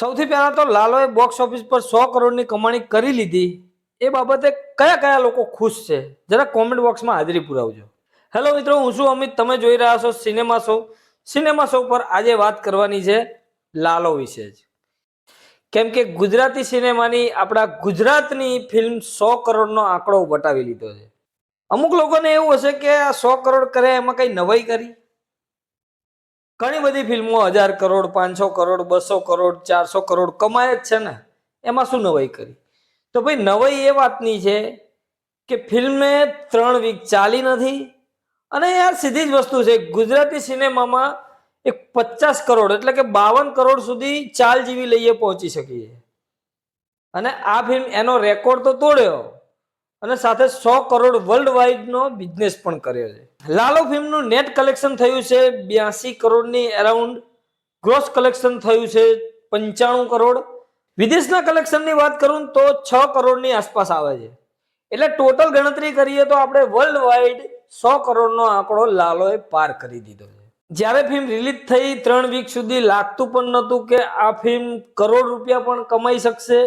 સૌથી પહેલા તો લાલોએ બોક્સ ઓફિસ પર 100 કરોડની કમાણી કરી લીધી એ બાબતે કયા કયા લોકો ખુશ છે જરા કોમેન્ટ બોક્સમાં હાજરી પુરાવજો। હેલો મિત્રો, હું છું અમિત, તમે જોઈ રહ્યા છો સિનેમા શો પર આજે વાત કરવાની છે લાલો વિશે જ। કેમ કે ગુજરાતી સિનેમાની આપણા ગુજરાતની ફિલ્મ 100 કરોડનો આંકડો વટાવી લીધો છે। અમુક લોકોને એવું હશે કે આ 100 કરોડ કરે એમાં કઈ નવાઈ કરી। ઘણી બધી ફિલ્મો 1000 કરોડ, 500 કરોડ, 200 કરોડ, 400 કરોડ કમાય જ છે ને, એમાં શું નવાઈ કરી? તો ભાઈ નવાઈ એ વાતની છે કે ફિલ્મે 3 વીક ચાલી નથી। અને યાર સીધી જ વસ્તુ છે, ગુજરાતી સિનેમામાં એક 50 કરોડ એટલે કે 52 કરોડ સુધી ચાલ જીવી લઈએ પહોંચી શકીએ। અને આ ફિલ્મ એનો રેકોર્ડ તો તોડ્યો અને સાથે 100 કરોડ વર્લ્ડ વાઇડ નો બિઝનેસ પણ કર્યો છે। લાલો ફિલ્મનું નેટ કલેક્શન થયું છે 82 કરોડની અરાઉન્ડ, ગ્રોસ કલેક્શન થયું છે 95 કરોડ। વિદેશના કલેક્શનની વાત કરું તો 6 કરોડની આસપાસ આવે છે। એટલે ટોટલ ગણતરી કરીએ તો આપણે વર્લ્ડ વાઇડ 100 કરોડનો આંકડો લાલોએ પાર કરી દીધો છે। જ્યારે ફિલ્મ રિલીઝ થઈ 3 વીક સુધી લાગતું પણ નહોતું કે આ ફિલ્મ કરોડ રૂપિયા પણ કમાઈ શકશે।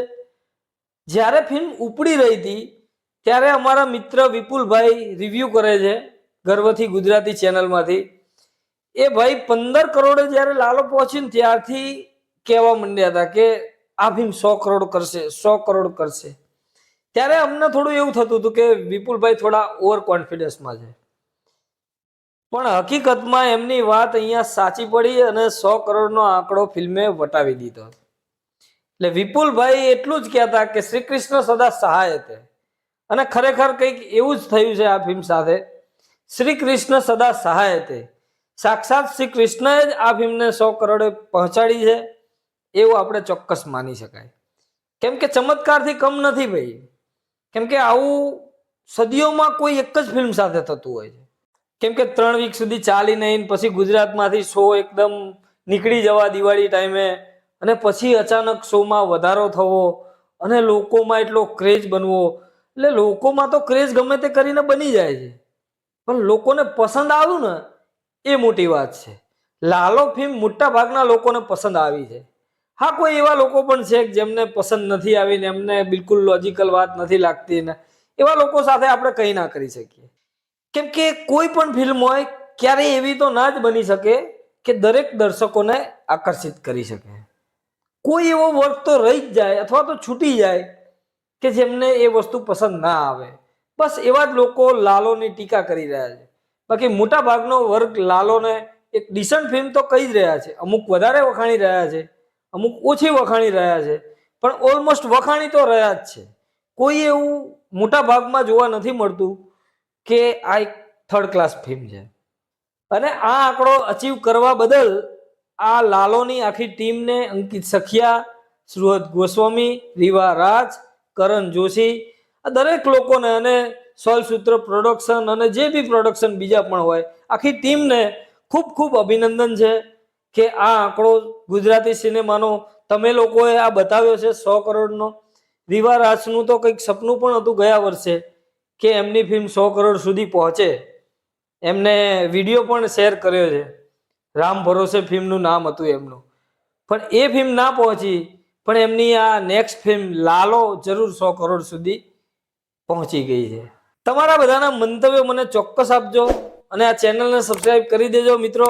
જ્યારે ફિલ્મ ઉપડી રહી હતી ત્યારે અમારા મિત્ર વિપુલભાઈ રિવ્યુ કરે છે ગર્વથી ગુજરાતી ચેનલમાંથી, એ ભાઈ 15 કરોડે જ્યારે લાલો પહોંચી ને ત્યારથી કહેવા માંડ્યા હતા કે આ ફિલ્મ 100 કરોડ કરશે, 100 કરોડ કરશે। ત્યારે અમને થોડું એવું થતું હતું કે વિપુલભાઈ થોડા ઓવર કોન્ફિડન્સમાં છે, પણ હકીકતમાં એમની વાત અહીંયા સાચી પડી અને 100 કરોડનો આંકડો ફિલ્મે વટાવી દીધો। એટલે વિપુલભાઈ એટલું જ કહેતા કે શ્રી કૃષ્ણ સદા સહાય છે, અને ખરેખર કંઈક એવું જ થયું છે આ ફિલ્મ સાથે। શ્રી કૃષ્ણ સદા સહાય છે, સાક્ષાત શ્રી કૃષ્ણએ જ આ ફિલ્મને 100 કરોડે પહોંચાડી છે એવું આપણે ચોક્કસ માની શકાય। કેમ કે ચમત્કારથી કમ નથી ભાઈ, કેમ કે આવું સદીઓમાં કોઈ એક જ ફિલ્મ સાથે થતું હોય છે। કેમ કે 3 વીક સુધી ચાલી નહીં, પછી ગુજરાતમાંથી શો એકદમ નીકળી જવા દિવાળી ટાઈમે, અને પછી અચાનક શોમાં વધારો થવો અને લોકોમાં એટલો ક્રેઝ બનવો। એટલે લોકોમાં તો ક્રેઝ ગમે તે કરીને બની જાય છે, પણ લોકોને પસંદ આવ્યું ને એ મોટી વાત છે। લાલો ફિલ્મ મોટા ભાગના લોકોને પસંદ આવી છે। હા, કોઈ એવા લોકો પણ છે જેમને પસંદ નથી આવી ને એમને બિલકુલ લોજિકલ વાત નથી લાગતી ને એવા લોકો સાથે આપણે કંઈ ના કરી શકીએ। કેમ કે કોઈ પણ ફિલ્મ હોય ક્યારેય એવી તો ના જ બની શકે કે દરેક દર્શકોને આકર્ષિત કરી શકે। કોઈ એવો વર્ગ તો રહી જ જાય અથવા તો છૂટી જાય કે જેમને એ વસ્તુ પસંદ ના આવે। બસ એવા જ લોકો લાલોની ટીકા કરી રહ્યા છે। બાકી મોટા ભાગનો વર્ગ લાલોને એક ડિસન્ટ ફિલ્મ તો કહી જ રહ્યા છે। અમુક વધારે વખાણી રહ્યા છે, અમુક ઓછી વખાણી રહ્યા છે, પણ ઓલમોસ્ટ વખાણી તો રહ્યા જ છે। કોઈ એવું મોટા ભાગમાં જોવા નથી મળતું કે આ એક થર્ડ ક્લાસ ફિલ્મ છે। અને આ આંકડો અચીવ કરવા બદલ આ લાલોની આખી ટીમને અંકિત સખિયા, સુરત ગોસ્વામી, રીવા રાજ, કરણ જોશી, આ દરેક લોકોને અને સોલસૂત્ર પ્રોડક્શન અને જે બી પ્રોડક્શન બીજા પણ હોય આખી ટીમને ખૂબ ખૂબ અભિનંદન છે કે આ આંકડો ગુજરાતી સિનેમાનો તમે લોકોએ આ બતાવ્યો છે 100 કરોડનો। રીવા રાજનું તો કંઈક સપનું પણ હતું ગયા વર્ષે કે એમની ફિલ્મ 100 કરોડ સુધી પહોંચે, એમને વિડીયો પણ શેર કર્યો છે, રામ ભરોસે ફિલ્મનું નામ હતું એમનું, પણ એ ફિલ્મ ના પહોંચી, પણ એમની આ નેક્સ્ટ ફિલ્મ લાલો જરૂર 100 કરોડ સુધી પહોંચી ગઈ છે। તમારા બધાના મંતવ્યો મને ચોક્કસ આપજો અને આ ચેનલને સબસ્ક્રાઇબ કરી દેજો મિત્રો।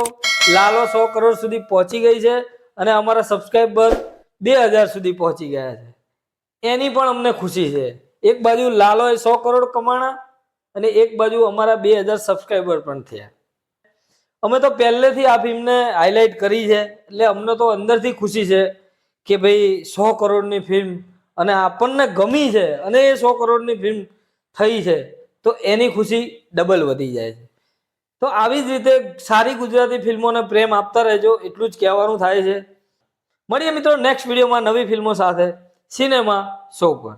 લાલો 100 કરોડ સુધી પહોંચી ગઈ છે અને અમારા સબસ્ક્રાઇબર 2000 સુધી પહોંચી ગયા છે, એની પણ અમને ખુશી છે। એક બાજુ લાલોએ 100 કરોડ કમાણા અને એક બાજુ અમારા 2000 સબસ્ક્રાઇબર પણ થયા। અમે તો પહેલેથી આ ફિલ્મને હાઇલાઇટ કરી છે, એટલે અમને તો અંદરથી ખુશી છે કે ભાઈ 100 કરોડની ફિલ્મ અને આપણને ગમી છે અને એ 100 કરોડની ફિલ્મ થઈ છે તો એની ખુશી ડબલ વધી જાય છે। તો આવી જ રીતે સારી ગુજરાતી ફિલ્મોને પ્રેમ આપતા રહેજો, એટલું જ કહેવાનું થાય છે। મળીએ મિત્રો નેક્સ્ટ વિડીયોમાં નવી ફિલ્મો સાથે સિનેમા શો પર।